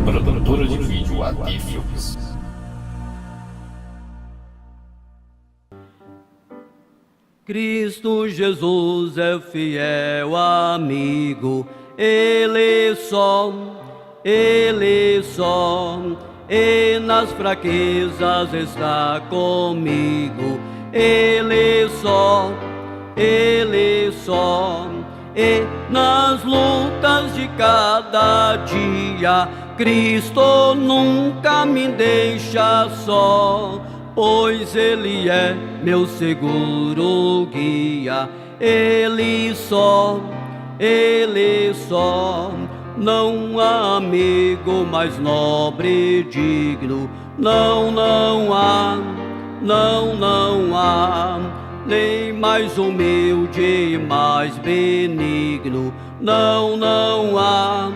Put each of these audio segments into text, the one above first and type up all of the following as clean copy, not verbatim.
Produtora de vídeo AT Filmes. Cristo Jesus é o fiel amigo, Ele só, e nas fraquezas está comigo, Ele só, e nas lutas de cada dia, Cristo nunca me deixa só, pois Ele é meu seguro guia, Ele só, não há amigo mais nobre e digno, não há, nem mais humilde e mais benigno, não há,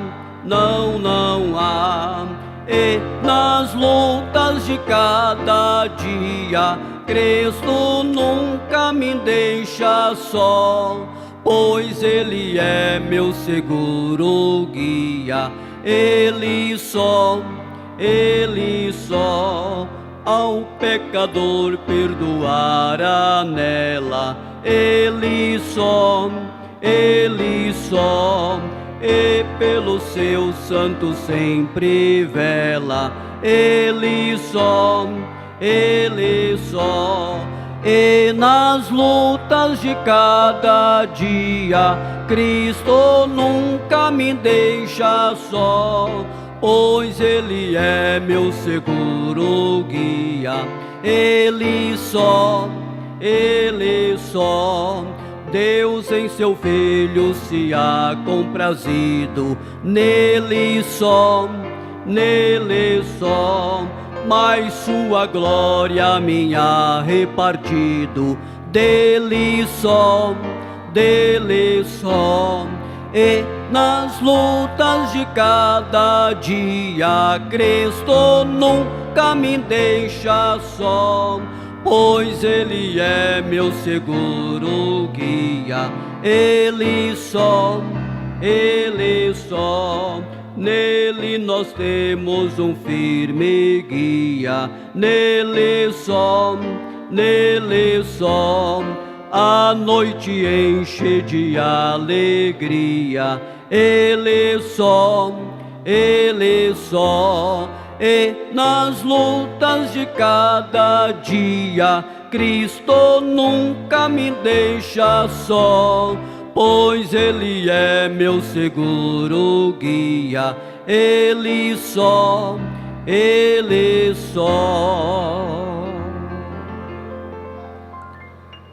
e nas lutas de cada dia, Cristo nunca me deixa só, pois Ele é meu seguro guia, Ele só, ao pecador perdoará nela, Ele só, e pelo seu santo sempre vela, Ele só, e nas lutas de cada dia, Cristo nunca me deixa só, pois Ele é meu seguro guia, Ele só, Deus em seu Filho se há comprazido, nele só, mas sua glória minha repartido, dele só, e nas lutas de cada dia, Cristo nunca me deixa só, pois Ele é meu seguro guia, Ele só, nele nós temos um firme guia, nele só, a noite enche de alegria, Ele só, e nas lutas de cada dia, Cristo nunca me deixa só, pois Ele é meu seguro guia, Ele só,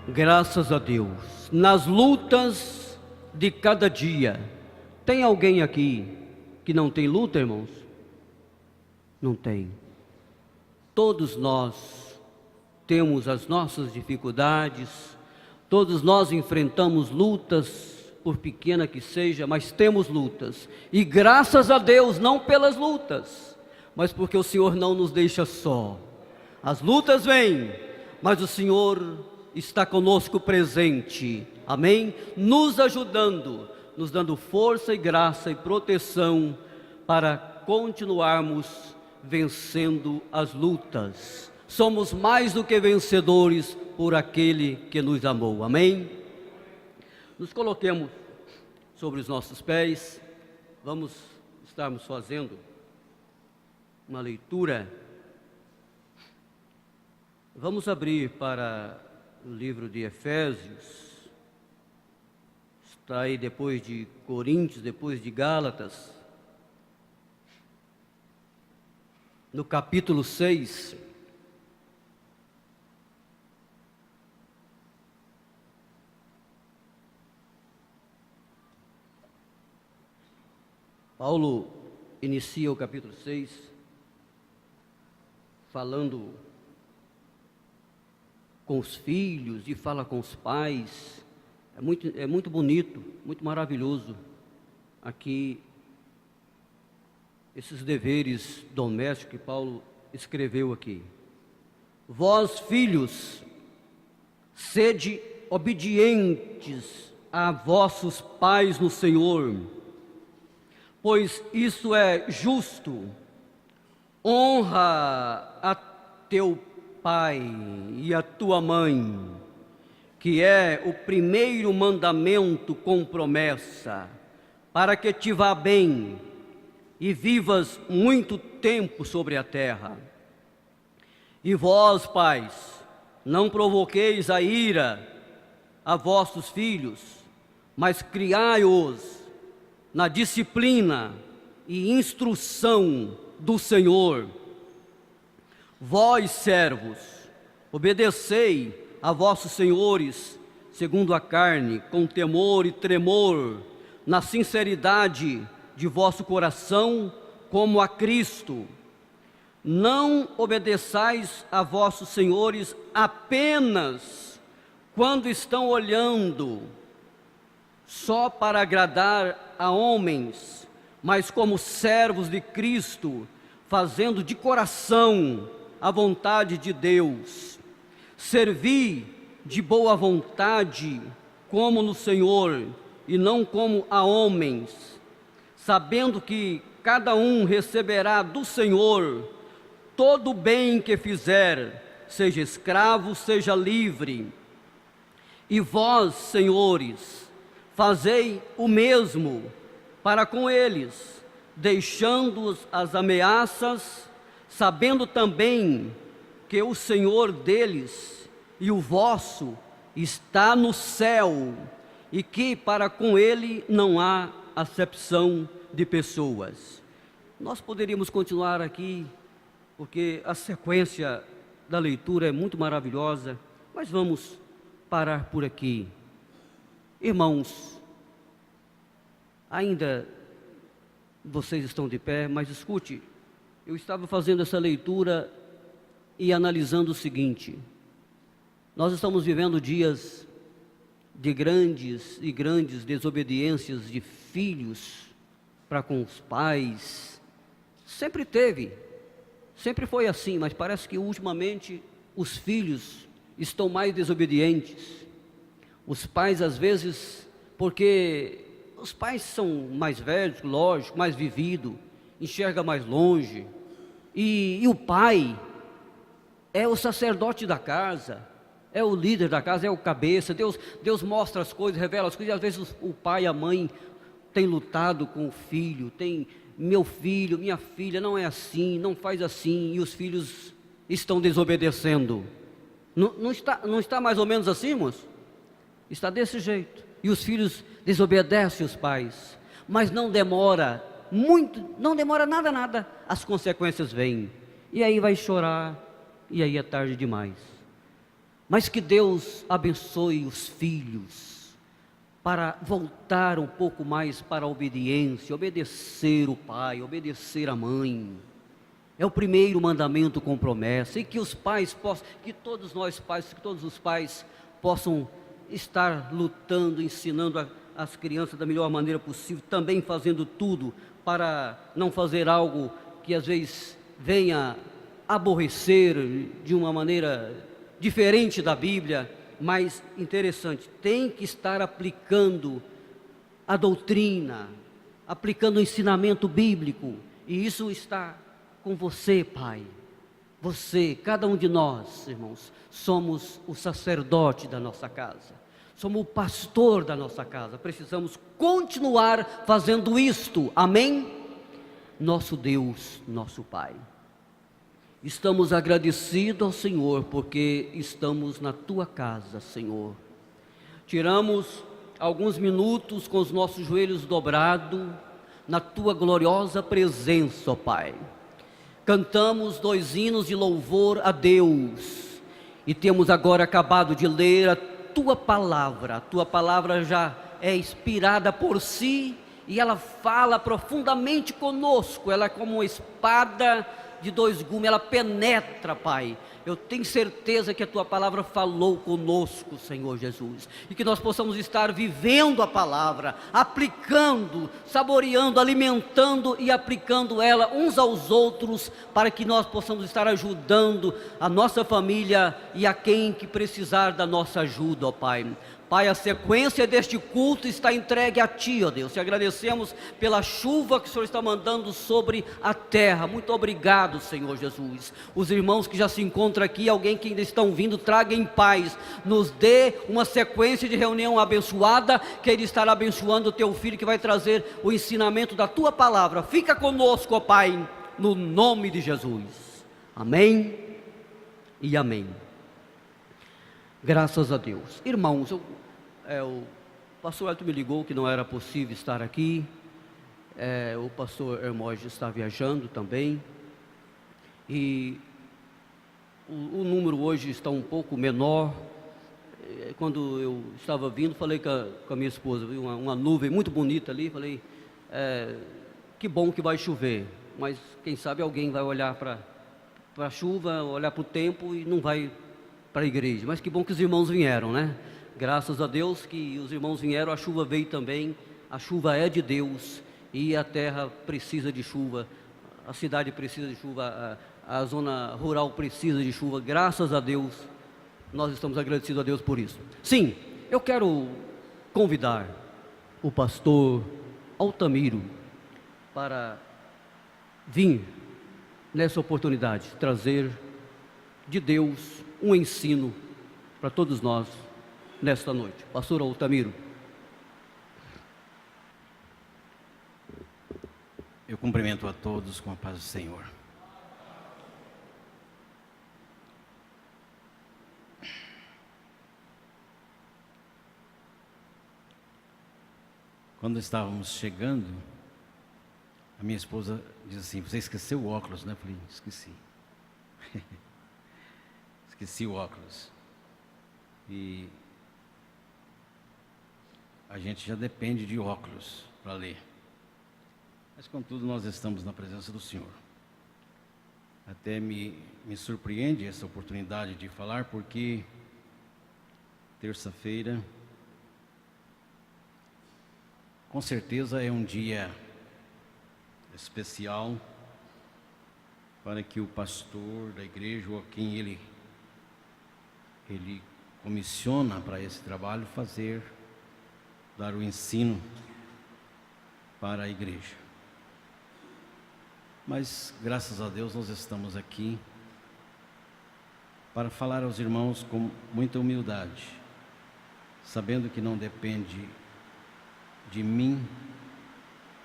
Graças a Deus, nas lutas de cada dia. Tem alguém aqui que não tem luta, irmãos? Não tem. Todos nós temos as nossas dificuldades, todos nós enfrentamos lutas, por pequena que seja, mas temos lutas. E graças a Deus, não pelas lutas, mas porque o Senhor não nos deixa só. As lutas vêm, mas o Senhor está conosco presente, amém? Nos ajudando, nos dando força e graça e proteção para continuarmos vencendo as lutas. Somos mais do que vencedores por aquele que nos amou, amém? Nos coloquemos sobre os nossos pés, vamos estarmos fazendo uma leitura. Vamos abrir para o livro de Efésios, está aí depois de Coríntios, depois de Gálatas, no capítulo 6, Paulo inicia o capítulo 6, falando com os filhos e fala com os pais. É muito bonito, muito maravilhoso aqui esses deveres domésticos que Paulo escreveu aqui. Vós, filhos, sede obedientes a vossos pais no Senhor, pois isso é justo. Honra a teu pai e a tua mãe, que é o primeiro mandamento com promessa, para que te vá bem e vivas muito tempo sobre a terra. E vós, pais, não provoqueis a ira a vossos filhos, mas criai-os na disciplina e instrução do Senhor. Vós, servos, obedecei a vossos senhores segundo a carne, com temor e tremor, na sinceridade de vosso coração, como a Cristo. Não obedeçais a vossos senhores apenas quando estão olhando só para agradar a homens, mas como servos de Cristo, fazendo de coração a vontade de Deus. Servi de boa vontade, como no Senhor, e não como a homens, sabendo que cada um receberá do Senhor todo o bem que fizer, seja escravo, seja livre. E vós, senhores, fazei o mesmo para com eles, deixando as ameaças, sabendo também que o Senhor deles e o vosso está no céu, e que para com ele não há acepção de pessoas. Nós poderíamos continuar aqui, porque a sequência da leitura é muito maravilhosa, mas vamos parar por aqui. Irmãos, ainda vocês estão de pé, mas escute, eu estava fazendo essa leitura e analisando o seguinte: nós estamos vivendo dias de grandes e grandes desobediências de filhos para com os pais. Sempre teve, sempre foi assim, mas parece que ultimamente os filhos estão mais desobedientes. Os pais, às vezes, porque os pais são mais velhos, lógico, mais vivido, enxerga mais longe, e o pai é o sacerdote da casa, é o líder da casa, é o cabeça. Deus mostra as coisas, revela as coisas, e às vezes o pai e a mãe têm lutado com o filho, meu filho, minha filha, não é assim, não faz assim, e os filhos estão desobedecendo. Não está mais ou menos assim, moço? Está desse jeito. E os filhos desobedecem os pais, mas não demora muito, não demora nada, as consequências vêm, e aí vai chorar, e aí é tarde demais. Mas que Deus abençoe os filhos, para voltar um pouco mais para a obediência, obedecer o pai, obedecer a mãe. É o primeiro mandamento com promessa, e que os pais possam, que todos nós pais, que todos os pais possam estar lutando, ensinando as crianças da melhor maneira possível, também fazendo tudo para não fazer algo que às vezes venha aborrecer de uma maneira diferente da Bíblia, mas interessante. Tem que estar aplicando a doutrina, aplicando o ensinamento bíblico, e isso está com você, pai. Você, cada um de nós, irmãos, somos o sacerdote da nossa casa, somos o pastor da nossa casa. Precisamos continuar fazendo isto, amém? Nosso Deus, nosso Pai, estamos agradecidos ao Senhor, porque estamos na Tua casa, Senhor. Tiramos alguns minutos com os nossos joelhos dobrados, na Tua gloriosa presença, ó Pai. Cantamos 2 hinos de louvor a Deus, e temos agora acabado de ler a Tua palavra já é inspirada por si, e ela fala profundamente conosco. Ela é como uma espada de 2 gumes, ela penetra, Pai. Eu tenho certeza que a Tua palavra falou conosco, Senhor Jesus, e que nós possamos estar vivendo a palavra, aplicando, saboreando, alimentando e aplicando ela uns aos outros, para que nós possamos estar ajudando a nossa família e a quem que precisar da nossa ajuda, ó Pai. Pai, a sequência deste culto está entregue a Ti, ó Deus. Te agradecemos pela chuva que o Senhor está mandando sobre a terra. Muito obrigado, Senhor Jesus. Os irmãos que já se encontram aqui, alguém que ainda estão vindo, traga em paz. Nos dê uma sequência de reunião abençoada, que Ele estará abençoando o Teu Filho, que vai trazer o ensinamento da Tua palavra. Fica conosco, ó Pai, no nome de Jesus. Amém e amém. Graças a Deus. Irmãos, o pastor Elton me ligou que não era possível estar aqui. O pastor Hermógenes está viajando também. E o número hoje está um pouco menor. Quando eu estava vindo, falei com a minha esposa, vi uma nuvem muito bonita ali. Falei, que bom que vai chover. Mas quem sabe alguém vai olhar para a chuva, olhar para o tempo e não vai para a igreja. Mas que bom que os irmãos vieram, né? Graças a Deus que os irmãos vieram, a chuva veio também. A chuva é de Deus e a terra precisa de chuva, a cidade precisa de chuva, a zona rural precisa de chuva. Graças a Deus, nós estamos agradecidos a Deus por isso. Sim, eu quero convidar o pastor Altamiro para vir nessa oportunidade, trazer de Deus um ensino para todos nós nesta noite. Pastor Altamiro. Eu cumprimento a todos com a paz do Senhor. Quando estávamos chegando, a minha esposa diz assim: você esqueceu o óculos, né? Eu falei, esqueci. Esqueci o óculos. E a gente já depende de óculos para ler. Mas contudo nós estamos na presença do Senhor. Até me surpreende essa oportunidade de falar, porque terça-feira com certeza é um dia especial para que o pastor da igreja, ou a quem ele comissiona para esse trabalho, dar o ensino para a igreja. Mas graças a Deus nós estamos aqui para falar aos irmãos com muita humildade, sabendo que não depende de mim,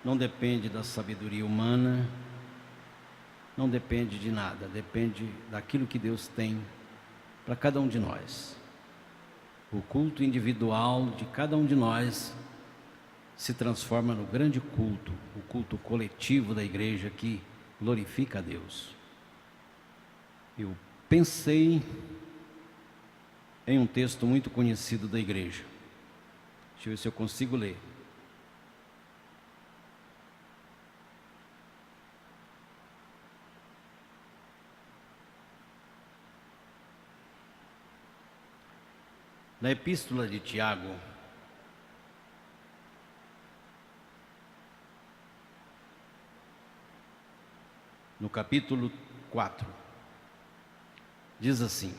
não depende da sabedoria humana, não depende de nada, depende daquilo que Deus tem para cada um de nós. O culto individual de cada um de nós se transforma no grande culto, o culto coletivo da igreja que glorifica a Deus. Eu pensei em um texto muito conhecido da igreja. Deixa eu ver se eu consigo ler. Na epístola de Tiago, no capítulo 4, diz assim: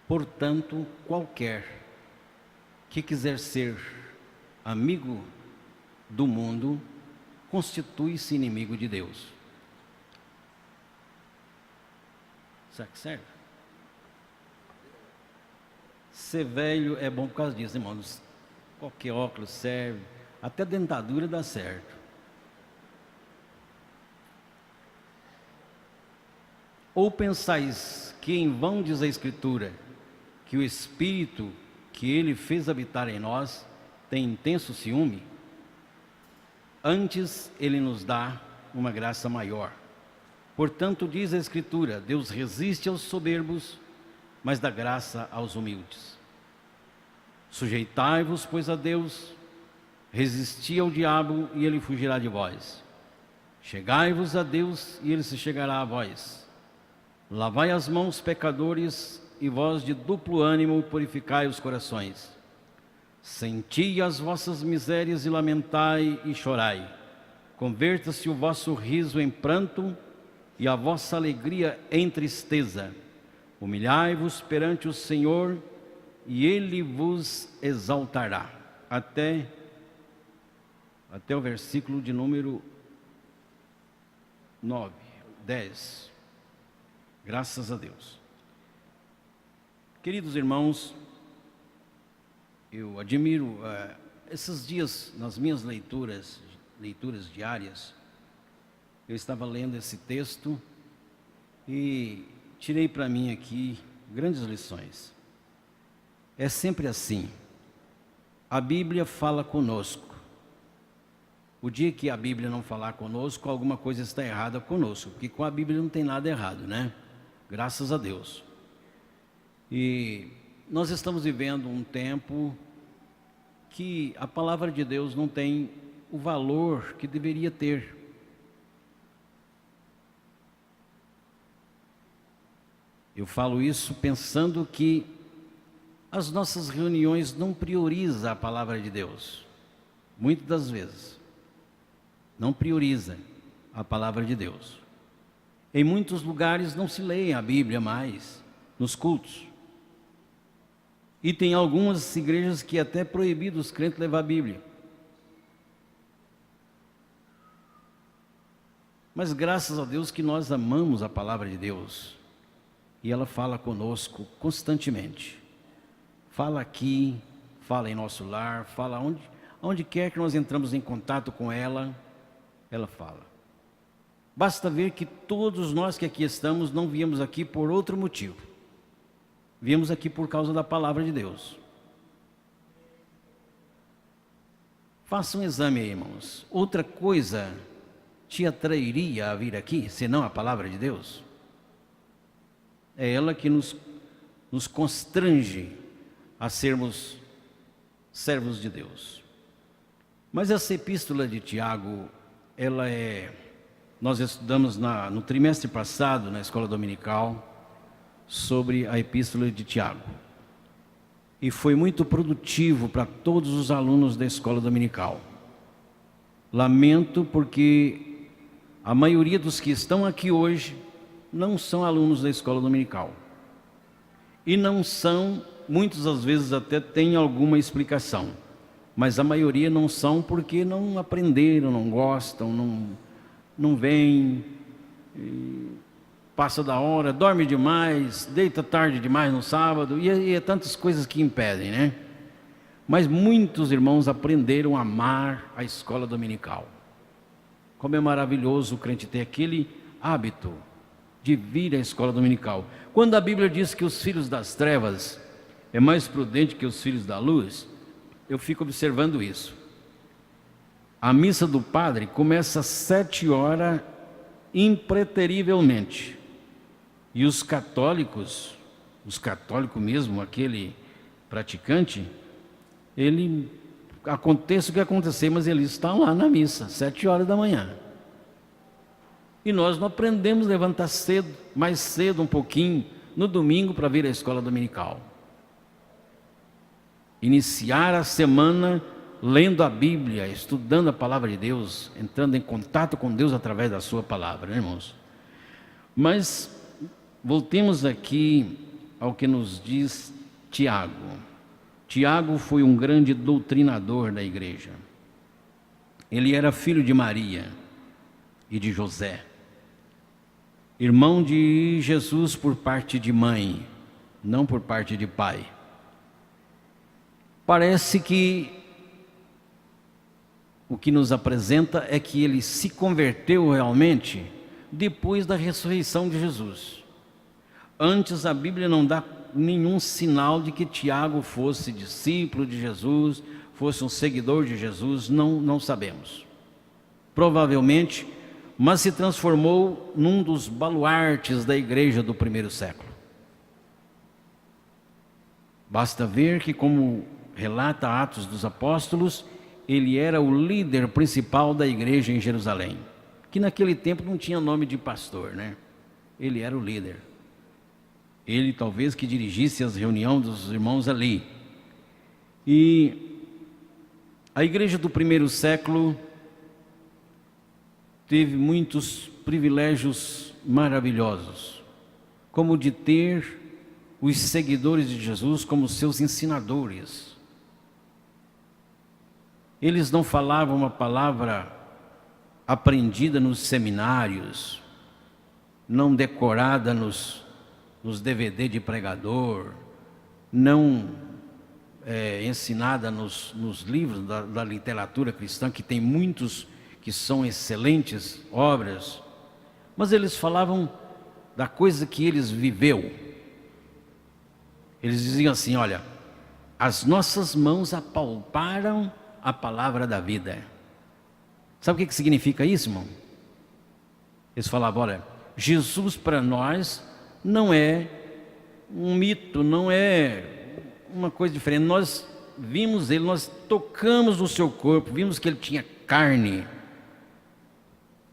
portanto, qualquer que quiser ser amigo do mundo, constitui-se inimigo de Deus. Será que serve? Ser velho é bom por causa disso, irmãos. Qualquer óculos serve, até dentadura dá certo. Ou pensais que em vão diz a Escritura, que o Espírito que Ele fez habitar em nós tem intenso ciúme? Antes Ele nos dá uma graça maior. Portanto, diz a Escritura, Deus resiste aos soberbos, mas dá graça aos humildes. Sujeitai-vos, pois, a Deus, resisti ao diabo e ele fugirá de vós. Chegai-vos a Deus e ele se chegará a vós. Lavai as mãos, pecadores, e vós de duplo ânimo purificai os corações. Senti as vossas misérias e lamentai e chorai. Converta-se o vosso riso em pranto e a vossa alegria em tristeza. Humilhai-vos perante o Senhor, e Ele vos exaltará. Até o versículo de número 9, 10. Graças a Deus. Queridos irmãos, eu admiro esses dias nas minhas leituras diárias. Eu estava lendo esse texto e tirei para mim aqui grandes lições. É sempre assim. A Bíblia fala conosco. O dia que a Bíblia não falar conosco, alguma coisa está errada conosco, porque com a Bíblia não tem nada errado, né? Graças a Deus. E nós estamos vivendo um tempo que a palavra de Deus não tem o valor que deveria ter. Eu falo isso pensando que as nossas reuniões não priorizam a palavra de Deus. Muitas das vezes, não prioriza a palavra de Deus. Em muitos lugares não se lê a Bíblia mais, nos cultos. E tem algumas igrejas que até proibido os crentes levar a Bíblia. Mas graças a Deus que nós amamos a palavra de Deus. E ela fala conosco constantemente. Fala aqui, fala em nosso lar, fala onde quer que nós entramos em contato com ela, ela fala. Basta ver que todos nós que aqui estamos não viemos aqui por outro motivo. Viemos aqui por causa da palavra de Deus. Faça um exame aí, irmãos. Outra coisa te atrairia a vir aqui, senão a palavra de Deus? É ela que nos constrange a sermos servos de Deus. Mas essa epístola de Tiago, nós estudamos no trimestre passado, na escola dominical, sobre a epístola de Tiago. E foi muito produtivo para todos os alunos da escola dominical. Lamento porque a maioria dos que estão aqui hoje não são alunos da escola dominical. E não são, muitas das vezes até tem alguma explicação. Mas a maioria não são porque não aprenderam, não gostam, não vêm, passa da hora, dorme demais, deita tarde demais no sábado, e é tantas coisas que impedem, né? Mas muitos irmãos aprenderam a amar a escola dominical. Como é maravilhoso o crente ter aquele hábito de vir à escola dominical. Quando a Bíblia diz que os filhos das trevas é mais prudente que os filhos da luz, eu fico observando isso. A missa do padre começa às 7 horas, impreterivelmente. E os católicos mesmo, aquele praticante, ele, aconteça o que acontecer, mas ele está lá na missa, 7 horas da manhã. E nós não aprendemos a levantar cedo, mais cedo um pouquinho, no domingo para vir à escola dominical. Iniciar a semana lendo a Bíblia, estudando a palavra de Deus, entrando em contato com Deus através da sua palavra, né, irmãos? Mas voltemos aqui ao que nos diz Tiago. Tiago foi um grande doutrinador da igreja. Ele era filho de Maria e de José, irmão de Jesus por parte de mãe, não por parte de pai. Parece que o que nos apresenta é que ele se converteu realmente depois da ressurreição de Jesus. Antes a Bíblia não dá nenhum sinal de que Tiago fosse discípulo de Jesus, fosse um seguidor de Jesus, não sabemos. Provavelmente, mas se transformou num dos baluartes da igreja do primeiro século. Basta ver que, como relata Atos dos Apóstolos, ele era o líder principal da igreja em Jerusalém, que naquele tempo não tinha nome de pastor, né? Ele era o líder. Ele talvez que dirigisse as reuniões dos irmãos ali. E a igreja do primeiro século teve muitos privilégios maravilhosos, como de ter os seguidores de Jesus como seus ensinadores. Eles não falavam uma palavra aprendida nos seminários, não decorada nos DVD de pregador, não ensinada nos livros da literatura cristã, que tem muitos que são excelentes obras, mas eles falavam da coisa que eles viveu. Eles diziam assim: olha, as nossas mãos apalparam a palavra da vida. Sabe o que significa isso, irmão? Eles falavam: olha, Jesus para nós não é um mito, não é uma coisa diferente. Nós vimos ele, nós tocamos no seu corpo, vimos que ele tinha carne,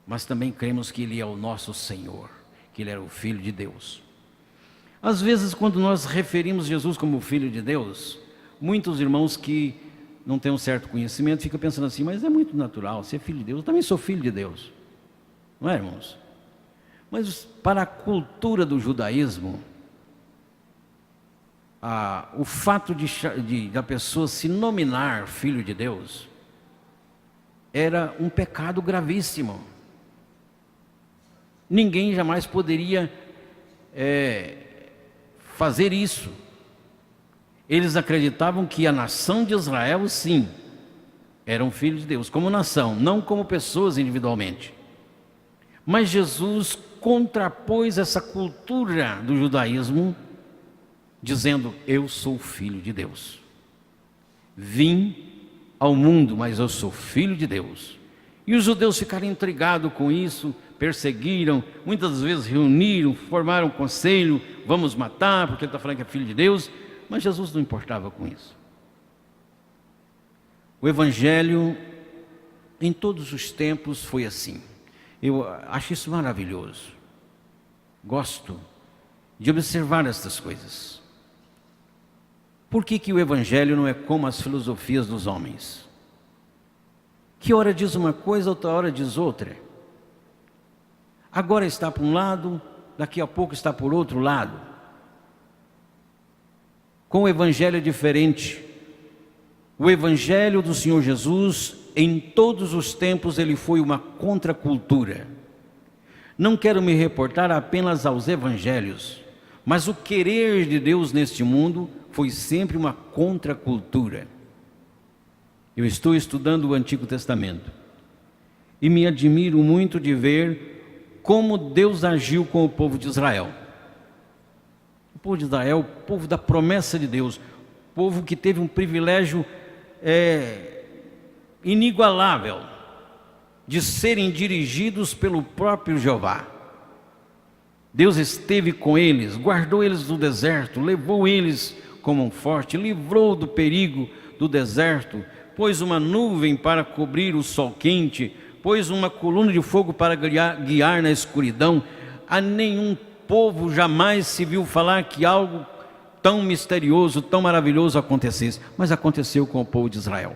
mas também cremos que ele é o nosso Senhor, que ele era o Filho de Deus. Às vezes, quando nós referimos Jesus como Filho de Deus, muitos irmãos que não têm um certo conhecimento ficam pensando assim: mas é muito natural ser filho de Deus, eu também sou filho de Deus. Não é, irmãos? Mas para a cultura do judaísmo, o fato da pessoa se nominar filho de Deus era um pecado gravíssimo. Ninguém jamais poderia fazer isso. Eles acreditavam que a nação de Israel, sim, eram filhos de Deus, como nação, não como pessoas individualmente. Mas Jesus contrapôs essa cultura do judaísmo, dizendo: eu sou filho de Deus. Vim ao mundo, mas eu sou filho de Deus. E os judeus ficaram intrigados com isso, perseguiram, muitas vezes reuniram, formaram um conselho: vamos matar, porque ele está falando que é filho de Deus. Mas Jesus não importava com isso. O Evangelho, em todos os tempos, foi assim. Eu acho isso maravilhoso. Gosto de observar estas coisas. Por que o Evangelho não é como as filosofias dos homens? Que hora diz uma coisa, outra hora diz outra. Agora está por um lado, daqui a pouco está por outro lado. Com o Evangelho é diferente. O Evangelho do Senhor Jesus, em todos os tempos, ele foi uma contracultura. Não quero me reportar apenas aos Evangelhos, mas o querer de Deus neste mundo foi sempre uma contracultura. Eu estou estudando o Antigo Testamento e me admiro muito de ver como Deus agiu com o povo de Israel. O povo de Israel, o povo da promessa de Deus, povo que teve um privilégio inigualável de serem dirigidos pelo próprio Jeová. Deus esteve com eles, guardou eles do deserto, levou eles como um forte, livrou do perigo do deserto, pôs uma nuvem para cobrir o sol quente, pôs uma coluna de fogo para guiar na escuridão. A nenhum povo jamais se viu falar que algo tão misterioso, tão maravilhoso acontecesse, mas aconteceu com o povo de Israel.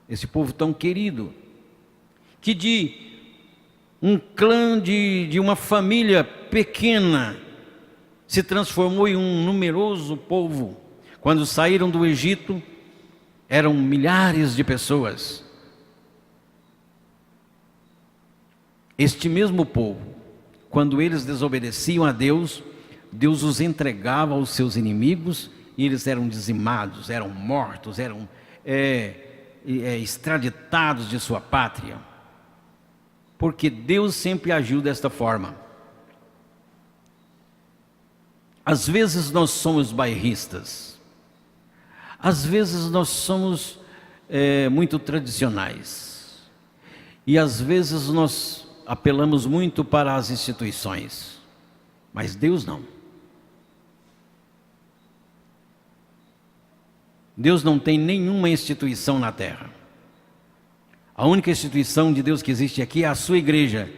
Esse povo tão querido, que de um clã, de uma família pequena, se transformou em um numeroso povo. Quando saíram do Egito, eram milhares de pessoas. Este mesmo povo, quando eles desobedeciam a Deus, Deus os entregava aos seus inimigos e eles eram dizimados, eram mortos, eram extraditados de sua pátria. Porque Deus sempre agiu desta forma. Às vezes nós somos bairristas, às vezes nós somos muito tradicionais, e às vezes nós apelamos muito para as instituições, mas Deus não. Deus não tem nenhuma instituição na terra. A única instituição de Deus que existe aqui é a sua igreja,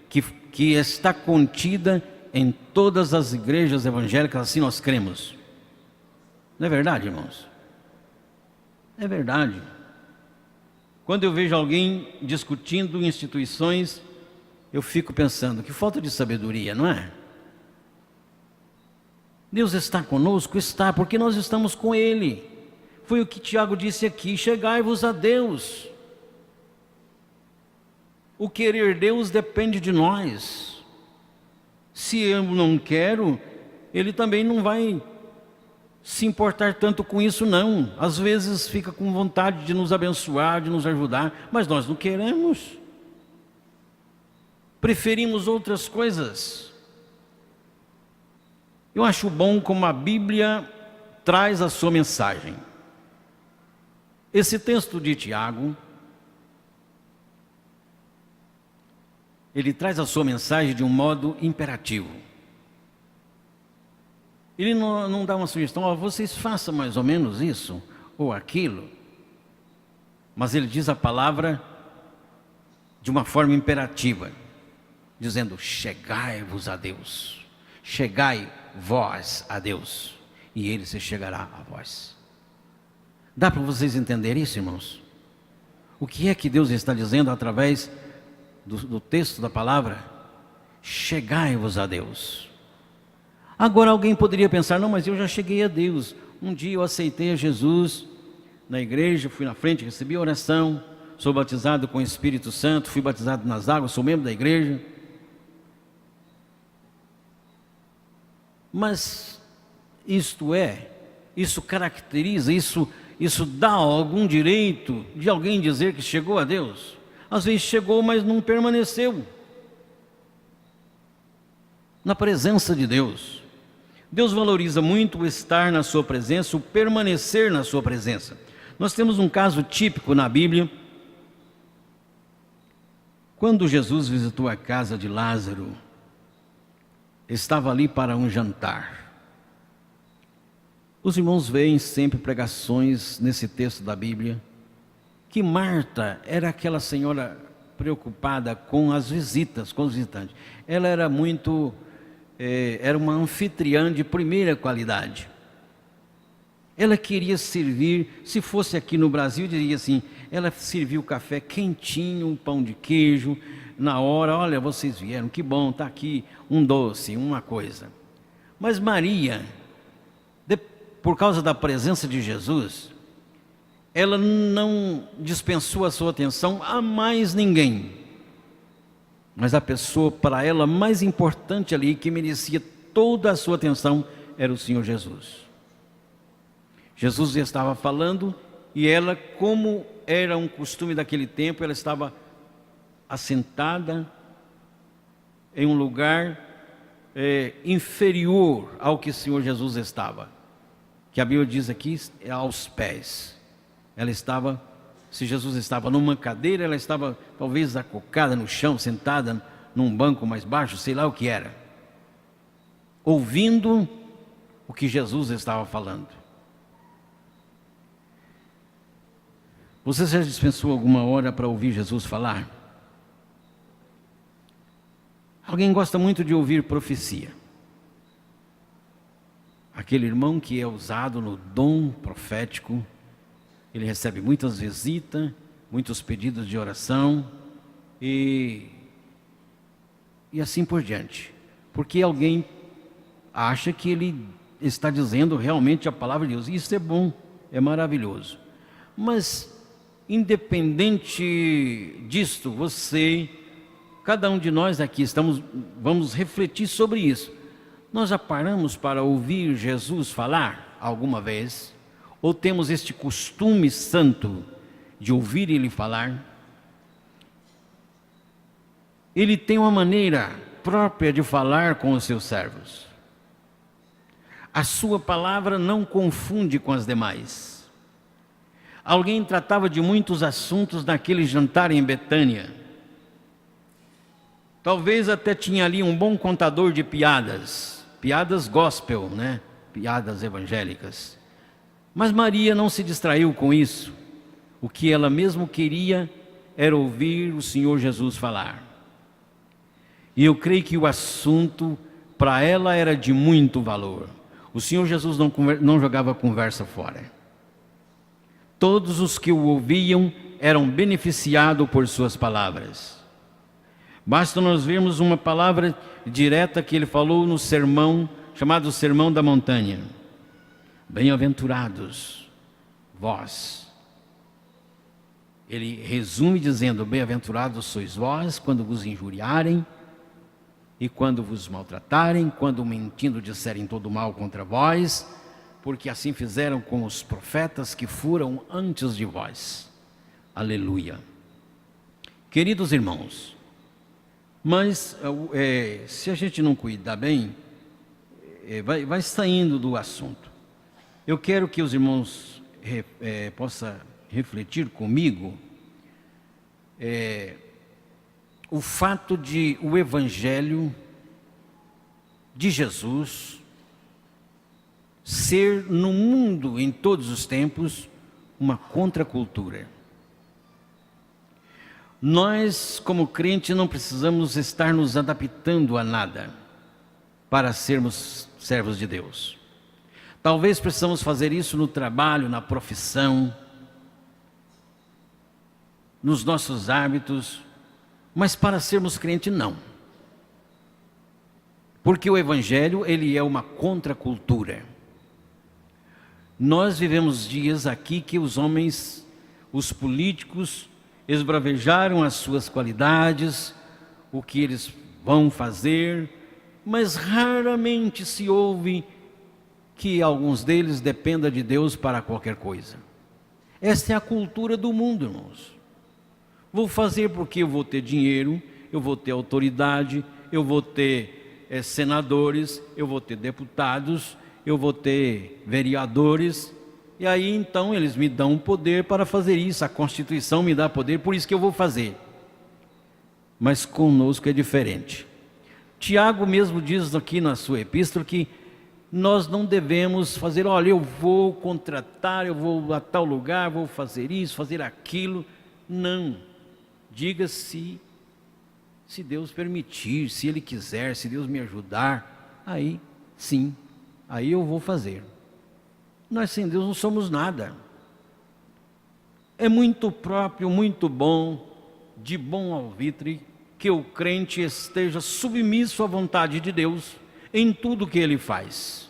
que está contida em todas as igrejas evangélicas, assim nós cremos. Não é verdade, irmãos? É verdade. Quando eu vejo alguém discutindo instituições, eu fico pensando, que falta de sabedoria, não é? Deus está conosco? Está, porque nós estamos com Ele. Foi o que Tiago disse aqui: chegai-vos a Deus. O querer Deus depende de nós. Se eu não quero, Ele também não vai se importar tanto com isso, não. Às vezes fica com vontade de nos abençoar, de nos ajudar, mas nós não queremos. Preferimos outras coisas. Eu acho bom como a Bíblia traz a sua mensagem. Esse texto de Tiago, ele traz a sua mensagem de um modo imperativo. Ele não dá uma sugestão: ó, vocês façam mais ou menos isso ou aquilo. Mas ele diz a palavra de uma forma imperativa, dizendo: chegai-vos a Deus. Chegai vós a Deus, e Ele se chegará a vós. Dá para vocês entenderem isso, irmãos? O que é que Deus está dizendo através do texto da palavra? Chegai-vos a Deus. Agora alguém poderia pensar: não, mas eu já cheguei a Deus. Um dia eu aceitei a Jesus na igreja, fui na frente, recebi a oração, sou batizado com o Espírito Santo, fui batizado nas águas, sou membro da igreja. Mas isso caracteriza, isso dá algum direito de alguém dizer que chegou a Deus? Às vezes chegou, mas não permaneceu na presença de Deus. Deus valoriza muito o estar na sua presença, o permanecer na sua presença. Nós temos um caso típico na Bíblia. Quando Jesus visitou a casa de Lázaro, estava ali para um jantar. Os irmãos veem sempre pregações nesse texto da Bíblia, que Marta era aquela senhora preocupada com as visitas, com os visitantes. Ela era era uma anfitriã de primeira qualidade. Ela queria servir, se fosse aqui no Brasil, diria assim, ela serviu o café quentinho, um pão de queijo, na hora: olha, vocês vieram, que bom, está aqui um doce, uma coisa. Mas Maria, por causa da presença de Jesus, ela não dispensou a sua atenção a mais ninguém. Mas a pessoa para ela mais importante ali, que merecia toda a sua atenção, era o Senhor Jesus. Jesus estava falando e ela, como era um costume daquele tempo, ela estava assentada em um lugar inferior ao que o Senhor Jesus estava, que a Bíblia diz aqui, é aos pés. Ela estava, se Jesus estava numa cadeira, ela estava talvez acocada no chão, sentada num banco mais baixo, sei lá o que era, ouvindo o que Jesus estava falando. Você já dispensou alguma hora para ouvir Jesus falar? Alguém gosta muito de ouvir profecia. Aquele irmão que é usado no dom profético, ele recebe muitas visitas, muitos pedidos de oração e assim por diante. Porque alguém acha que ele está dizendo realmente a palavra de Deus. Isso é bom, é maravilhoso. Mas independente disto, cada um de nós aqui vamos refletir sobre isso. Nós já paramos para ouvir Jesus falar alguma vez? Ou temos este costume santo de ouvir Ele falar? Ele tem uma maneira própria de falar com os seus servos. A sua palavra não confunde com as demais. Alguém tratava de muitos assuntos naquele jantar em Betânia. Talvez até tinha ali um bom contador de piadas gospel, né? Piadas evangélicas. Mas Maria não se distraiu com isso. O que ela mesmo queria era ouvir o Senhor Jesus falar. E eu creio que o assunto para ela era de muito valor. O Senhor Jesus não jogava conversa fora. Todos os que o ouviam eram beneficiados por suas palavras. Basta nós vermos uma palavra direta que ele falou no sermão chamado Sermão da Montanha. Bem-aventurados vós. Ele resume dizendo: bem-aventurados sois vós quando vos injuriarem e quando vos maltratarem, quando mentindo disserem todo mal contra vós, porque assim fizeram com os profetas que foram antes de vós. Aleluia. Queridos irmãos, mas se a gente não cuidar bem, vai saindo do assunto. Eu quero que os irmãos possam refletir comigo o fato de o Evangelho de Jesus ser no mundo, em todos os tempos, uma contracultura. Nós, como crente, não precisamos estar nos adaptando a nada para sermos servos de Deus. Talvez precisamos fazer isso no trabalho, na profissão, nos nossos hábitos, mas para sermos crente, não. Porque o Evangelho, ele é uma contracultura. Nós vivemos dias aqui que os homens, os políticos, esbravejaram as suas qualidades, o que eles vão fazer, mas raramente se ouve que alguns deles dependam de Deus para qualquer coisa. Esta é a cultura do mundo, irmãos. Vou fazer porque eu vou ter dinheiro, eu vou ter autoridade, eu vou ter senadores, eu vou ter deputados, eu vou ter vereadores, e aí então eles me dão poder para fazer isso, a Constituição me dá poder, por isso que eu vou fazer. Mas conosco é diferente. Tiago mesmo diz aqui na sua epístola que nós não devemos fazer, olha, eu vou contratar, eu vou a tal lugar, vou fazer isso, fazer aquilo. Não. Diga se Deus permitir, se Ele quiser, se Deus me ajudar, aí sim, aí eu vou fazer. Nós sem Deus não somos nada. É muito próprio, muito bom, de bom alvitre, que o crente esteja submisso à vontade de Deus em tudo que Ele faz.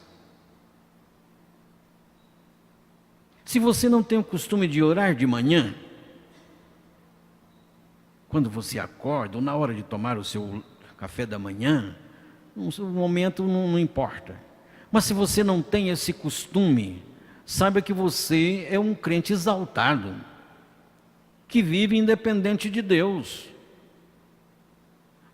Se você não tem o costume de orar de manhã, quando você acorda, ou na hora de tomar o seu café da manhã, o momento não importa. Mas se você não tem esse costume, saiba que você é um crente exaltado, que vive independente de Deus.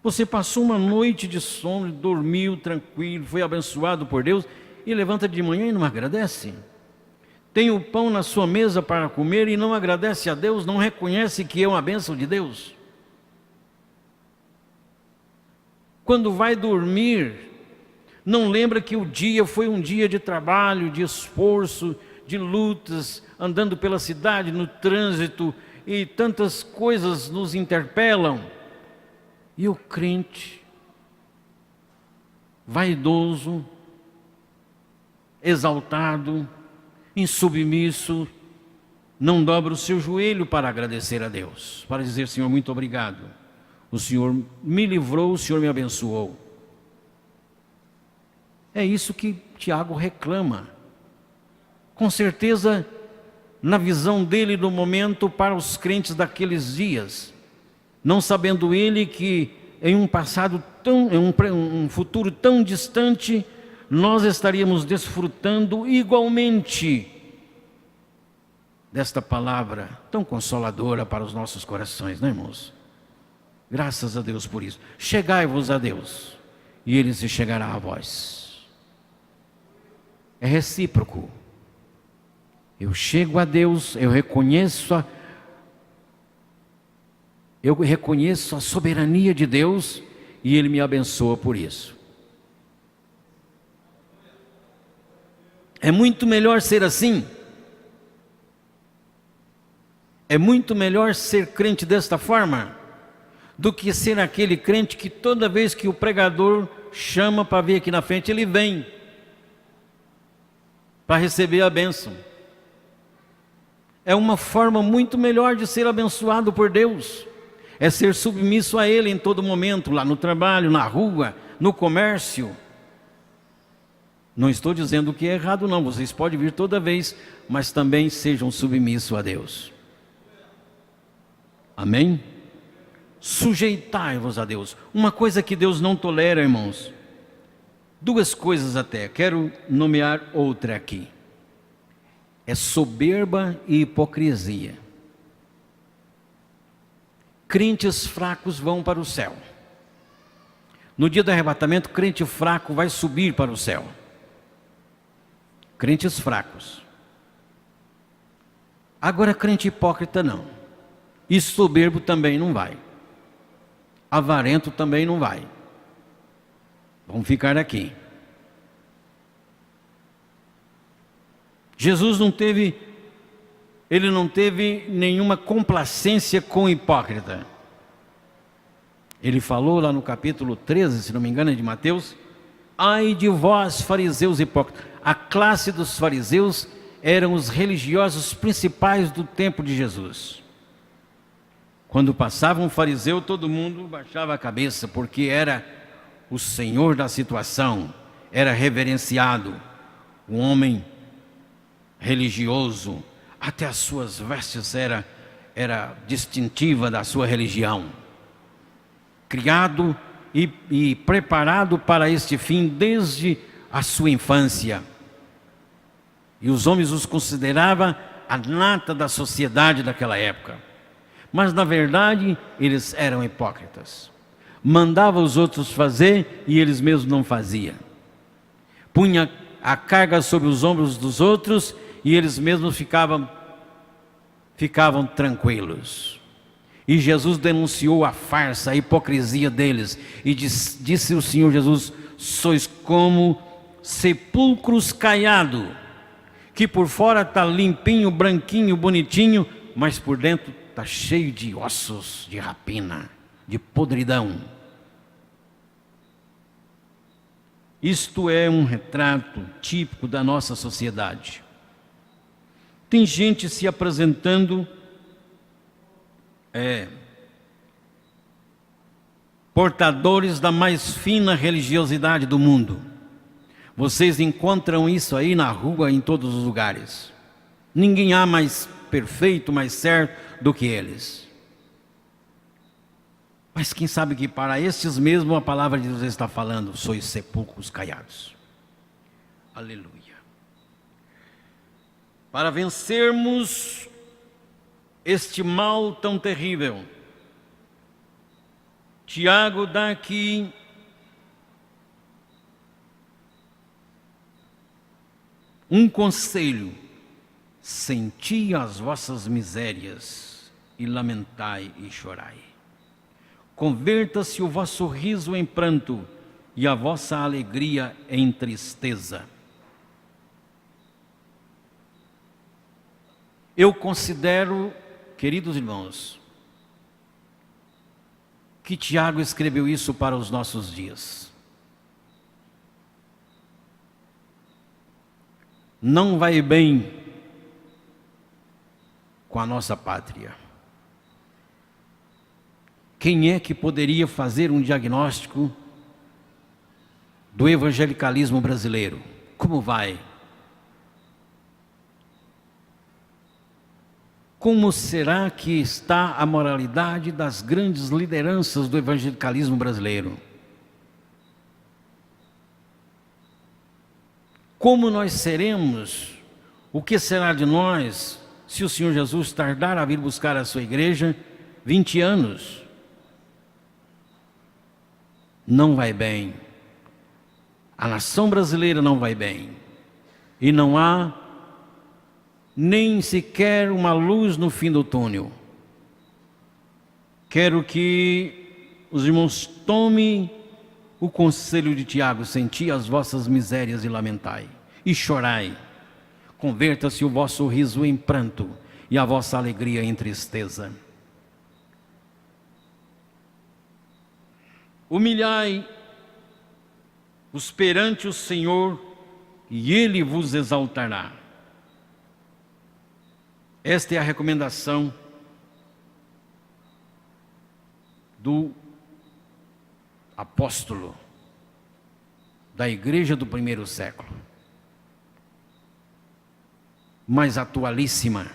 Você passou uma noite de sono, dormiu tranquilo, foi abençoado por Deus, e levanta de manhã e não agradece. Tem o pão na sua mesa para comer e não agradece a Deus, não reconhece que é uma bênção de Deus. Quando vai dormir, não lembra que o dia foi um dia de trabalho, de esforço, de lutas, andando pela cidade, no trânsito, e tantas coisas nos interpelam. E o crente, vaidoso, exaltado, insubmisso, não dobra o seu joelho para agradecer a Deus, para dizer: Senhor, muito obrigado. O Senhor me livrou, o Senhor me abençoou. É isso que Tiago reclama. Com certeza, na visão dele do momento para os crentes daqueles dias, não sabendo ele que em um passado um futuro tão distante, nós estaríamos desfrutando igualmente desta palavra tão consoladora para os nossos corações, não é, irmãos? Graças a Deus por isso. Chegai-vos a Deus, e Ele se chegará a vós. É recíproco. Eu chego a Deus, eu reconheço a soberania de Deus, e Ele me abençoa por isso. É muito melhor ser assim. É muito melhor ser crente desta forma do que ser aquele crente que toda vez que o pregador chama para vir aqui na frente, ele vem para receber a bênção. É uma forma muito melhor de ser abençoado por Deus. É ser submisso a Ele em todo momento, lá no trabalho, na rua, no comércio. Não estou dizendo que é errado não, vocês podem vir toda vez, mas também sejam submissos a Deus. Amém? Sujeitai-vos a Deus. Uma coisa que Deus não tolera, irmãos. Duas coisas até, quero nomear outra aqui. É soberba e hipocrisia. Crentes fracos vão para o céu. No dia do arrebatamento, crente fraco vai subir para o céu. Crentes fracos. Agora, crente hipócrita não. E soberbo também não vai. Avarento também não vai. Vamos ficar aqui. Jesus não teve nenhuma complacência com o hipócrita. Ele falou lá no capítulo 13, se não me engano, de Mateus: ai de vós, fariseus hipócritas. A classe dos fariseus eram os religiosos principais do tempo de Jesus. Quando passava um fariseu, todo mundo baixava a cabeça, porque era o senhor da situação, era reverenciado, um homem religioso, até as suas vestes era distintiva da sua religião. Criado e preparado para este fim desde a sua infância. E os homens os consideravam a nata da sociedade daquela época. Mas na verdade eles eram hipócritas. Mandavam os outros fazer e eles mesmos não faziam. Punha a carga sobre os ombros dos outros e eles mesmos ficavam tranquilos. E Jesus denunciou a farsa, a hipocrisia deles. E disse o Senhor Jesus: sois como sepulcros caiados, que por fora está limpinho, branquinho, bonitinho, mas por dentro está cheio de ossos, de rapina, de podridão. Isto é um retrato típico da nossa sociedade. Tem gente se apresentando portadores da mais fina religiosidade do mundo. Vocês encontram isso aí na rua, em todos os lugares. Ninguém há mais perfeito, mais certo do que eles. Mas quem sabe que para estes mesmo a palavra de Deus está falando: sois sepulcros caiados. Aleluia. Para vencermos este mal tão terrível, Tiago dá aqui um conselho: senti as vossas misérias e lamentai e chorai. Converta-se o vosso riso em pranto e a vossa alegria em tristeza. Eu considero, queridos irmãos, que Tiago escreveu isso para os nossos dias. Não vai bem com a nossa pátria. Quem é que poderia fazer um diagnóstico do evangelicalismo brasileiro? Como vai? Como será que está a moralidade das grandes lideranças do evangelicalismo brasileiro? Como nós seremos? O que será de nós se o Senhor Jesus tardar a vir buscar a sua igreja? 20 anos. Não vai bem. A nação brasileira não vai bem. E não há nem sequer uma luz no fim do túnel. Quero que os irmãos tomem o conselho de Tiago: senti as vossas misérias e lamentai, e chorai. Converta-se o vosso riso em pranto e a vossa alegria em tristeza. Humilhai-vos perante o Senhor e Ele vos exaltará. Esta é a recomendação do apóstolo da igreja do primeiro século, mas atualíssima.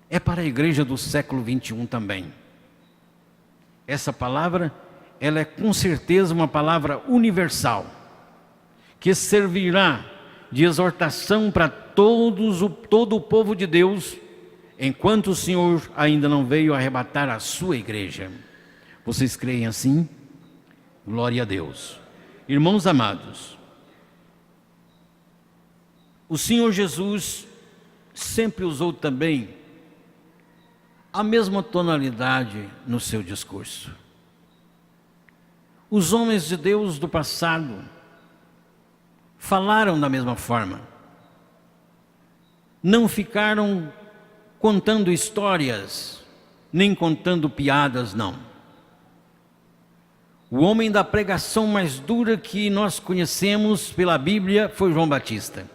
É para a igreja do século 21 também. Essa palavra, ela é com certeza uma palavra universal, que servirá de exortação para todo o povo de Deus, enquanto o Senhor ainda não veio arrebatar a sua igreja. Vocês creem assim? Glória a Deus. Irmãos amados, o Senhor Jesus sempre usou também a mesma tonalidade no seu discurso. Os homens de Deus do passado falaram da mesma forma. Não ficaram contando histórias, nem contando piadas, não. O homem da pregação mais dura que nós conhecemos pela Bíblia foi João Batista.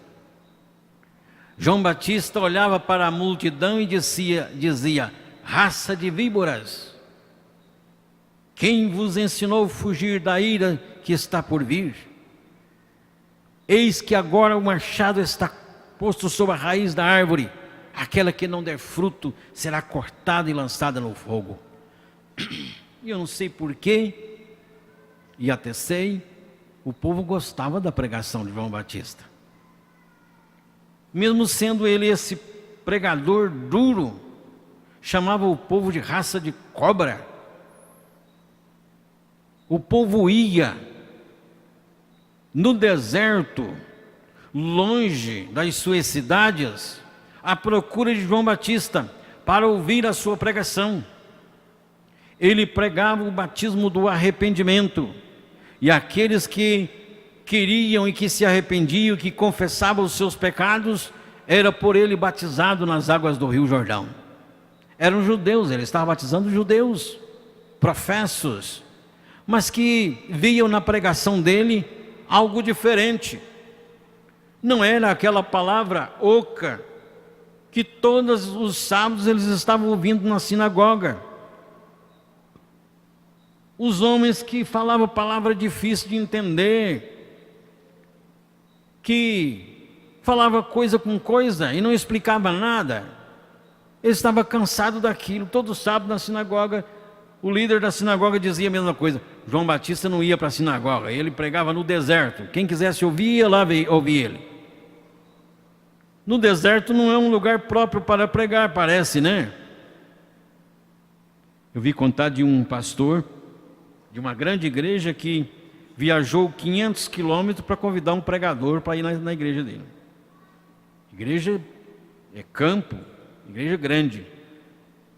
João Batista olhava para a multidão e dizia: raça de víboras, quem vos ensinou a fugir da ira que está por vir? Eis que agora o machado está posto sobre a raiz da árvore, aquela que não der fruto será cortada e lançada no fogo. E eu não sei porquê, e até sei, o povo gostava da pregação de João Batista. Mesmo sendo ele esse pregador duro, chamava o povo de raça de cobra. O povo ia no deserto, longe das suas cidades, à procura de João Batista, para ouvir a sua pregação. Ele pregava o batismo do arrependimento, e aqueles que queriam e que se arrependiam, que confessavam os seus pecados, era por ele batizado nas águas do Rio Jordão. Eram judeus, ele estava batizando judeus, professos, mas que viam na pregação dele algo diferente. Não era aquela palavra oca que todos os sábados eles estavam ouvindo na sinagoga. Os homens que falavam palavra difícil de entender, que falava coisa com coisa e não explicava nada. Ele estava cansado daquilo. Todo sábado na sinagoga, o líder da sinagoga dizia a mesma coisa. João Batista não ia para a sinagoga, ele pregava no deserto. Quem quisesse ouvir, ia lá ouvir ele. No deserto não é um lugar próprio para pregar, parece, né? Eu vi contar de um pastor de uma grande igreja que viajou 500 quilômetros para convidar um pregador para ir na igreja dele. Igreja é campo, igreja grande.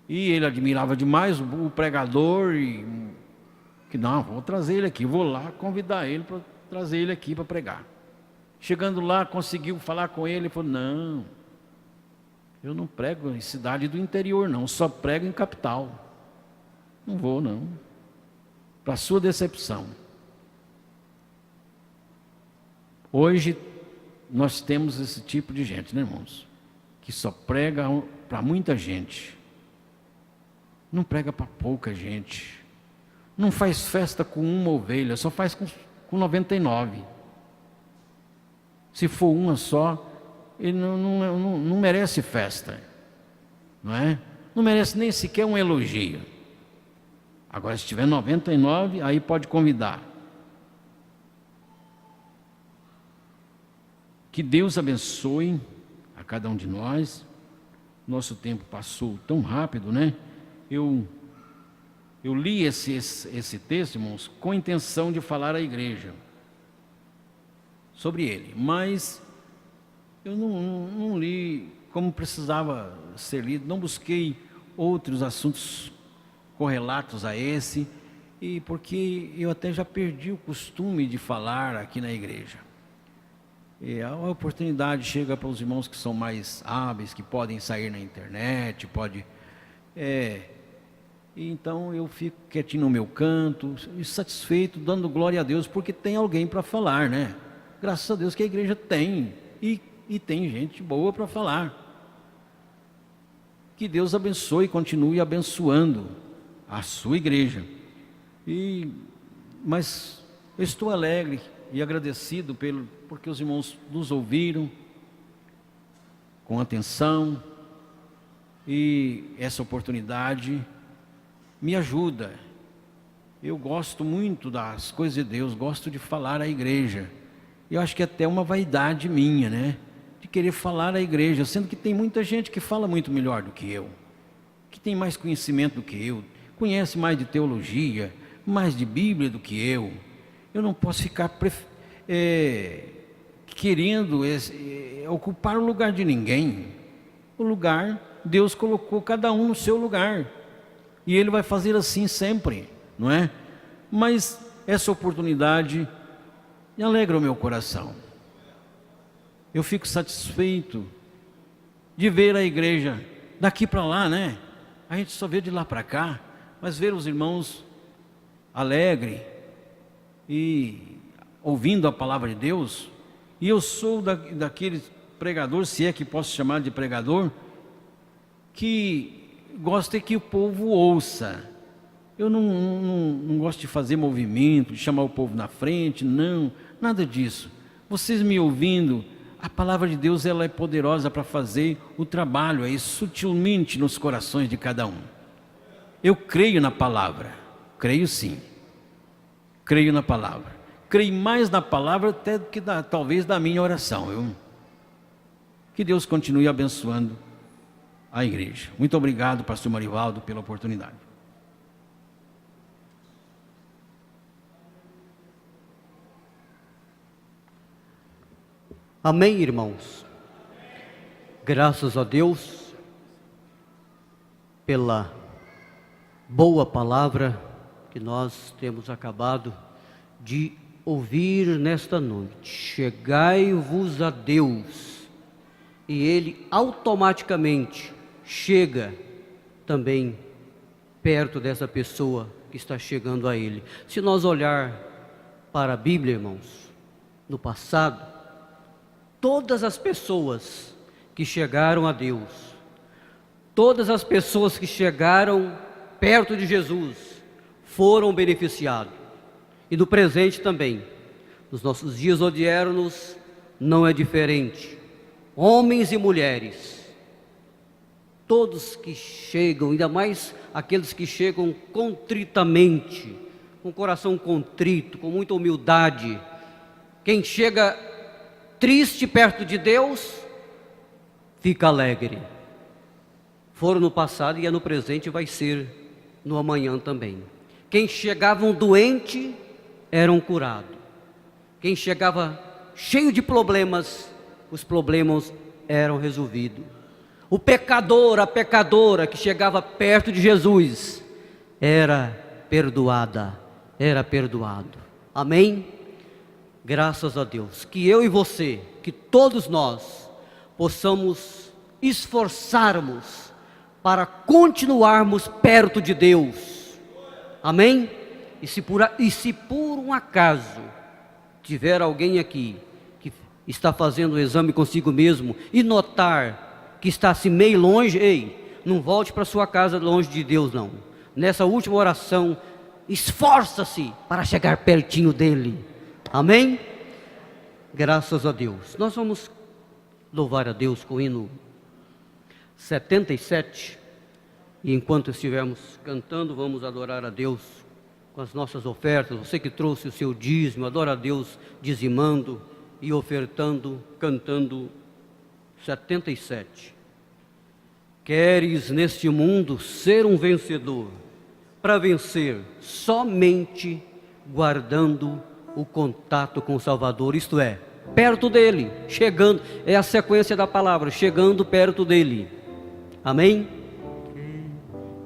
E ele admirava demais o pregador e que não, vou trazer ele aqui, vou lá convidar ele para trazer ele aqui para pregar. Chegando lá, conseguiu falar com ele, falou: não, eu não prego em cidade do interior não, só prego em capital. Não vou não. Para sua decepção. Hoje nós temos esse tipo de gente, né, irmãos? Que só prega para muita gente. Não prega para pouca gente. Não faz festa com uma ovelha, só faz com 99. Se for uma só, ele não merece festa, não é? Não merece nem sequer um elogio. Agora, se tiver 99, aí pode convidar. Que Deus abençoe a cada um de nós. Nosso tempo passou tão rápido, né? Eu li esse texto, irmãos, com a intenção de falar à igreja sobre ele, mas eu não li como precisava ser lido, não busquei outros assuntos correlatos a esse, e porque eu até já perdi o costume de falar aqui na igreja. E a oportunidade chega para os irmãos que são mais hábeis, que podem sair na internet, então eu fico quietinho no meu canto, satisfeito, dando glória a Deus, porque tem alguém para falar, né? Graças a Deus que a igreja tem, e tem gente boa para falar. Que Deus abençoe e continue abençoando a sua igreja. Mas eu estou alegre e agradecido porque os irmãos nos ouviram com atenção, e essa oportunidade me ajuda. Eu gosto muito das coisas de Deus, gosto de falar à igreja. Eu acho que é até uma vaidade minha, né? De querer falar à igreja, sendo que tem muita gente que fala muito melhor do que eu, que tem mais conhecimento do que eu, conhece mais de teologia, mais de Bíblia do que eu. Eu não posso ficar querendo ocupar o lugar de ninguém. O lugar, Deus colocou cada um no seu lugar, e Ele vai fazer assim sempre, não é? Mas essa oportunidade alegra o meu coração. Eu fico satisfeito de ver a igreja daqui para lá, né? A gente só vê de lá para cá, mas ver os irmãos alegre e ouvindo a palavra de Deus. E eu sou daquele pregador, se é que posso chamar de pregador, que gosta que o povo ouça. Eu não gosto de fazer movimento, de chamar o povo na frente, não, nada disso. Vocês me ouvindo, a palavra de Deus, ela é poderosa para fazer o trabalho aí sutilmente nos corações de cada um. Eu creio na palavra, creio sim, creio na palavra, creio mais na palavra até do que talvez da minha oração. Que Deus continue abençoando a igreja. Muito obrigado, pastor Marivaldo, pela oportunidade. Amém, irmãos? Graças a Deus pela boa palavra que nós temos acabado de ouvir nesta noite. Chegai-vos a Deus, e Ele automaticamente chega também perto dessa pessoa que está chegando a Ele. Se nós olhar para a Bíblia, irmãos, no passado, todas as pessoas que chegaram a Deus, todas as pessoas que chegaram perto de Jesus, foram beneficiados. E no presente também, nos nossos dias odiernos, não é diferente. Homens e mulheres, todos que chegam, ainda mais aqueles que chegam contritamente, com o coração contrito, com muita humildade. Quem chega triste perto de Deus, fica alegre. Foram no passado e é no presente e vai ser no amanhã também. Quem chegavam doente, eram curados. Quem chegava cheio de problemas, os problemas eram resolvidos. O pecador, a pecadora que chegava perto de Jesus, era perdoada, era perdoado. Amém? Graças a Deus, que eu e você, que todos nós, possamos esforçarmos para continuarmos perto de Deus. Amém? E se por um acaso tiver alguém aqui que está fazendo o exame consigo mesmo e notar que está assim meio longe, ei, não volte para sua casa longe de Deus não. Nessa última oração, esforça-se para chegar pertinho dEle. Amém? Graças a Deus. Nós vamos louvar a Deus com o hino 77. E enquanto estivermos cantando, vamos adorar a Deus com as nossas ofertas. Você que trouxe o seu dízimo, adora a Deus dizimando e ofertando, cantando 77. Queres neste mundo ser um vencedor? Para vencer, somente guardando o contato com o Salvador, isto é, perto dele, chegando, é a sequência da palavra, chegando perto dele. Amém?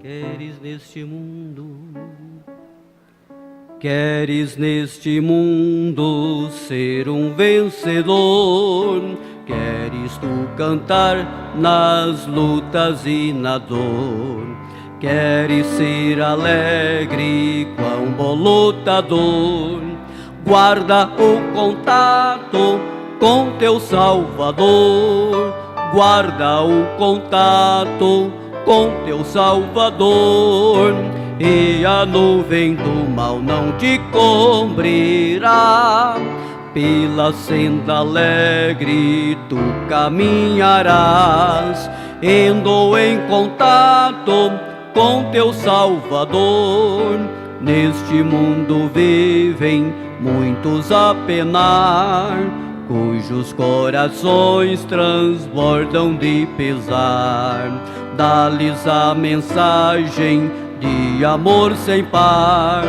Queres neste mundo, queres neste mundo ser um vencedor, queres tu cantar nas lutas e na dor, queres ser alegre quão bom lutador, guarda o contato com teu Salvador, guarda o contato com teu Salvador, e a nuvem do mal não te cobrirá, pela senda alegre tu caminharás, indo em contato com teu Salvador. Neste mundo vivem muitos a penar, cujos corações transbordam de pesar. Dá-lhes a mensagem de amor sem par,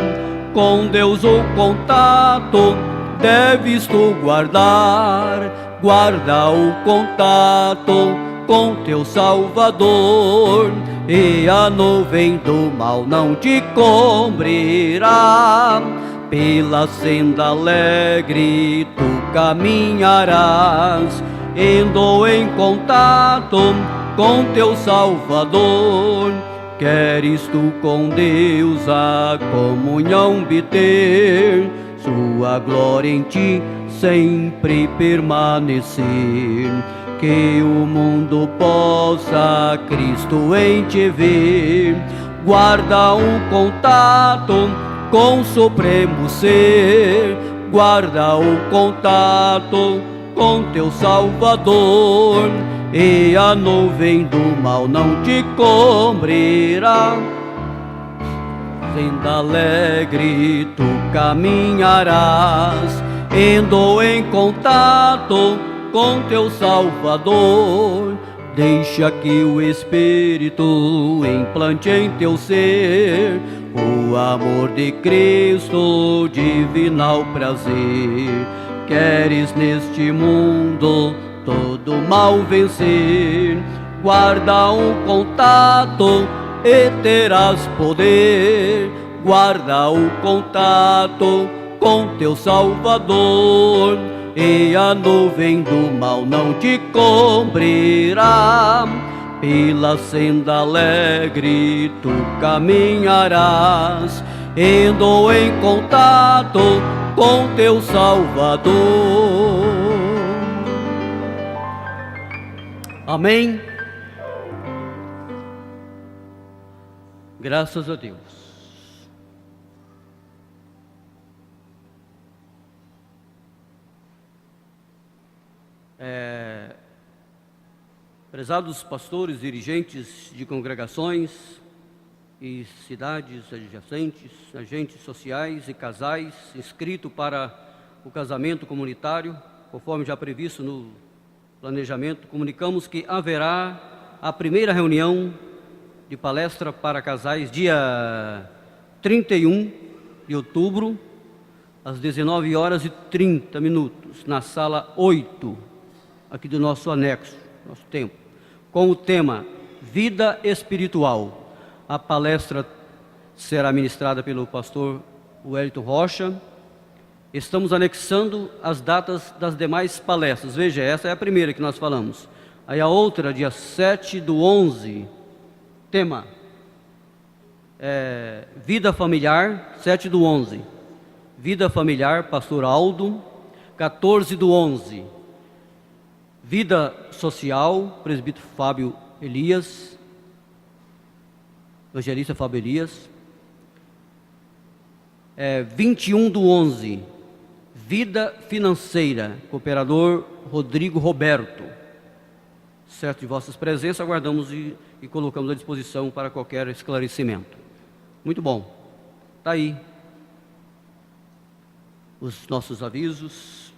com Deus o contato deves tu guardar. Guarda o contato com teu Salvador, e a nuvem do mal não te cobrirá. Pela senda alegre tu caminharás, indo em contato com teu Salvador. Queres tu com Deus a comunhão obter, sua glória em ti sempre permanecer. Que o mundo possa Cristo em te ver. Guarda um contato com o Supremo Ser, guarda o contato com teu Salvador, e a nuvem do mal não te cobrirá. Senda alegre tu caminharás, indo em contato com teu Salvador. Deixa que o Espírito implante em teu ser o amor de Cristo, divinal prazer. Queres neste mundo todo mal vencer, guarda um contato e terás poder. Guarda o contato com teu Salvador, e a nuvem do mal não te cobrirá. Pela senda alegre tu caminharás, indo em contato com teu Salvador. Amém? Graças a Deus. Prezados pastores, dirigentes de congregações e cidades adjacentes, agentes sociais e casais inscritos para o casamento comunitário, conforme já previsto no planejamento, comunicamos que haverá a primeira reunião de palestra para casais dia 31 de outubro, às 19h30, na sala 8, aqui do nosso anexo, nosso templo, com o tema Vida Espiritual. A palestra será ministrada pelo pastor Wellington Rocha. Estamos anexando as datas das demais palestras. Veja, essa é a primeira que nós falamos. Aí a outra, dia 7/11, tema Vida Familiar, 7/11. Vida Familiar, pastor Aldo. 14/11, Vida Social, presbítero Fábio Elias, evangelista Fábio Elias. 21/11, Vida Financeira, cooperador Rodrigo Roberto. Certo de vossas presenças, aguardamos e colocamos à disposição para qualquer esclarecimento. Muito bom. Está aí os nossos avisos.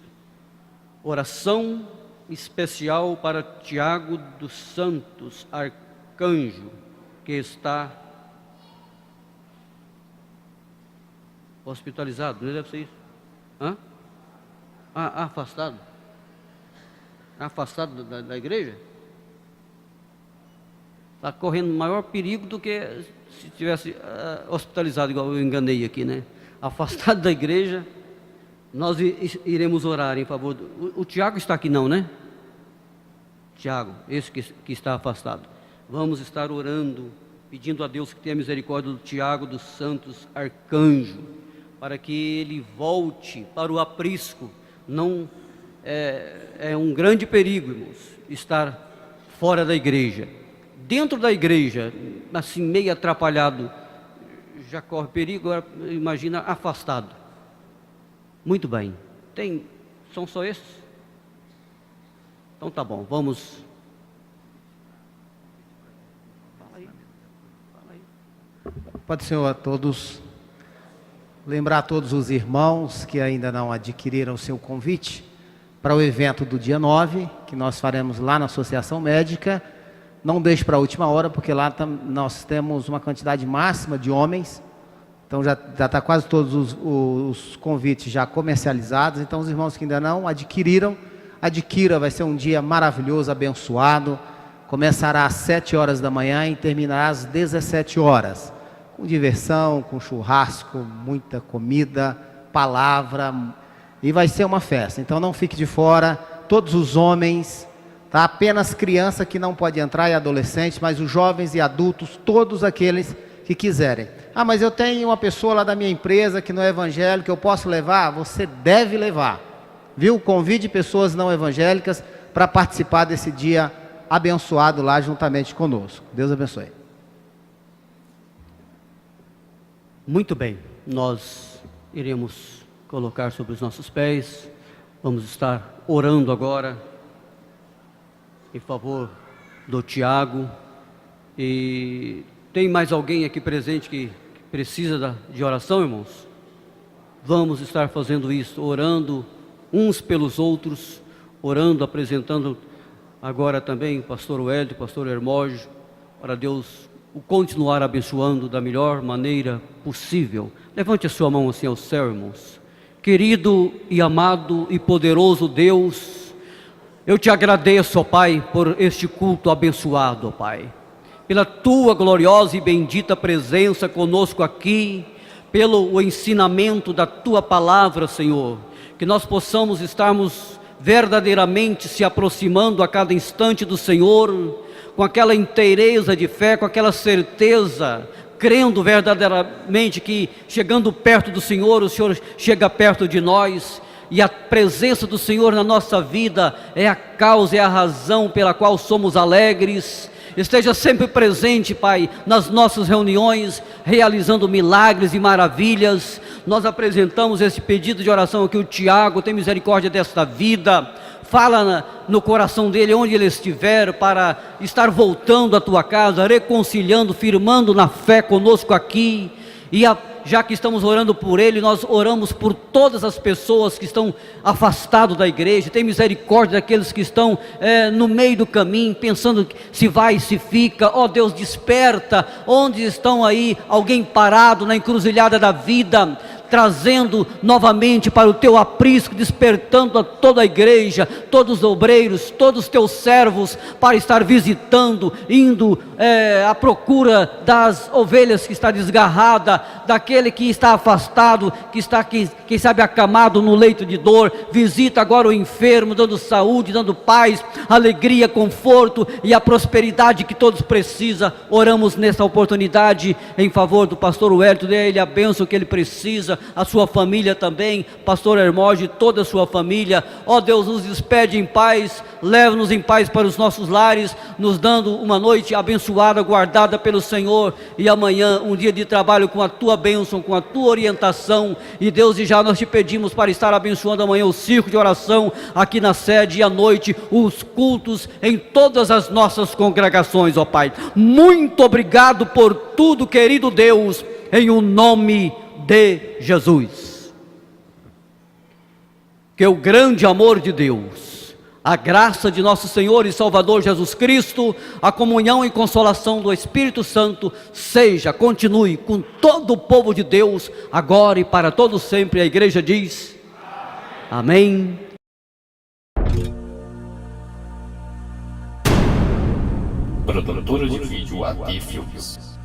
Oração especial para Tiago dos Santos, arcanjo, que está hospitalizado, não deve ser isso? Afastado. Afastado da igreja? Está correndo maior perigo do que se tivesse hospitalizado, igual eu enganei aqui, né? Afastado da igreja. Nós iremos orar em favor o Tiago está aqui não, né? Tiago, esse que está afastado. Vamos estar orando, pedindo a Deus que tenha misericórdia do Tiago dos Santos, arcanjo, para que ele volte para o aprisco. Não é um grande perigo, irmãos, estar fora da igreja. Dentro da igreja, assim, meio atrapalhado, já corre perigo. Agora imagina afastado. Muito bem, tem São só esses? Então tá bom, vamos. Fala aí. Pode, Senhor, a todos, lembrar a todos os irmãos que ainda não adquiriram o seu convite para o evento do dia 9, que nós faremos lá na Associação Médica. Não deixe para a última hora, porque lá nós temos uma quantidade máxima de homens. Então já está quase todos os convites já comercializados. Então os irmãos que ainda não adquiriram, adquira, vai ser um dia maravilhoso, abençoado. Começará às 7 horas da manhã e terminará às 17 horas. Com diversão, com churrasco, muita comida, palavra, e vai ser uma festa. Então não fique de fora, todos os homens, tá? Apenas criança que não pode entrar e adolescente, mas os jovens e adultos, todos aqueles que quiserem. Ah, mas eu tenho uma pessoa lá da minha empresa que não é evangélica, eu posso levar? Você deve levar, viu? Convide pessoas não evangélicas para participar desse dia abençoado lá juntamente conosco. Deus abençoe. Muito bem, nós iremos colocar sobre os nossos pés, vamos estar orando agora em favor do Tiago. E tem mais alguém aqui presente que precisa de oração, irmãos? Vamos estar fazendo isso, orando uns pelos outros, orando, apresentando agora também o pastor Wélio, o pastor Hermógenes, para Deus o continuar abençoando da melhor maneira possível. Levante a sua mão assim ao céu, irmãos. Querido e amado e poderoso Deus, eu te agradeço, ó Pai, por este culto abençoado, ó Pai, pela tua gloriosa e bendita presença conosco aqui, pelo ensinamento da tua palavra, Senhor, que nós possamos estarmos verdadeiramente se aproximando a cada instante do Senhor, com aquela inteireza de fé, com aquela certeza, crendo verdadeiramente que chegando perto do Senhor, o Senhor chega perto de nós, e a presença do Senhor na nossa vida é a causa, é a razão pela qual somos alegres. Esteja sempre presente, Pai, nas nossas reuniões, realizando milagres e maravilhas. Nós apresentamos esse pedido de oração aqui, o Tiago, tem misericórdia desta vida. Fala no coração dele, onde ele estiver, para estar voltando à tua casa, reconciliando, firmando na fé conosco aqui. E já que estamos orando por ele, nós oramos por todas as pessoas que estão afastadas da igreja. Tem misericórdia daqueles que estão no meio do caminho, pensando se vai, se fica. Ó Deus, desperta, onde estão aí alguém parado na encruzilhada da vida, trazendo novamente para o teu aprisco, despertando a toda a igreja, todos os obreiros, todos os teus servos, para estar visitando, indo à procura das ovelhas que está desgarrada, daquele que está afastado, que está, quem sabe, acamado no leito de dor. Visita agora o enfermo, dando saúde, dando paz, alegria, conforto e a prosperidade que todos precisam. Oramos nesta oportunidade em favor do pastor Wellington, dê a ele a bênção que ele precisa, a sua família também, pastor Hermógenes, toda a sua família. Ó Deus, nos despede em paz, leva-nos em paz para os nossos lares, nos dando uma noite abençoada, guardada pelo Senhor, e amanhã um dia de trabalho com a tua bênção, com a tua orientação. E Deus, e já nós te pedimos para estar abençoando amanhã o circo de oração aqui na sede, e à noite os cultos em todas as nossas congregações, ó Pai. Muito obrigado por tudo, querido Deus, em o nome de Jesus. Que o grande amor de Deus, a graça de nosso Senhor e Salvador Jesus Cristo, a comunhão e consolação do Espírito Santo continue com todo o povo de Deus, agora e para todo sempre. A igreja diz amém. Produtora de vídeo AD Filmes.